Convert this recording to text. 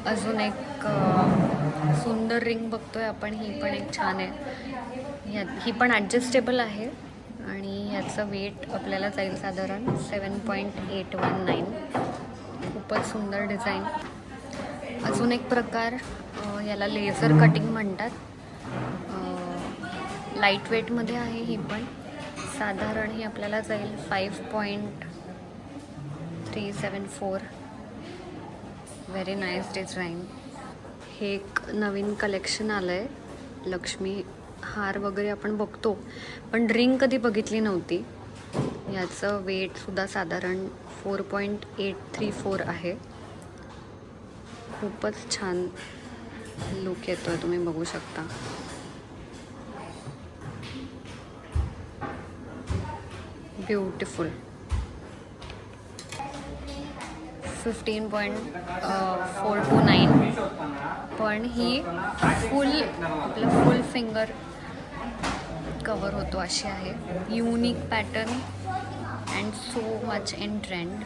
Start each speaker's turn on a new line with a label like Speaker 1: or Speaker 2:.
Speaker 1: अजून एक सुंदर रिंग बघतोय आपण. ही पण एक छान आहे. ही पण ॲडजस्टेबल आहे आणि ह्याचं वेट आपल्याला जाईल साधारण 7.819. खूपच सुंदर डिझाईन. अजून एक प्रकार, याला लेझर कटिंग म्हणतात. लाईट वेटमध्ये आहे ही पण. साधारण ही आपल्याला जाईल 5.374. Very nice design. हे एक नवीन कलेक्शन आलं आहे. लक्ष्मी हार वगैरे आपण बघतो, पण रिंग कधी बघितली नव्हती. याचं वेटसुद्धा साधारण 4.834 आहे. खूपच छान लुक येतो आहे, तुम्ही बघू शकता. ब्युटिफुल. 15.429. पण ही फुल फिंगर कवर होतो अशी आहे. Unique pattern and so much in trend.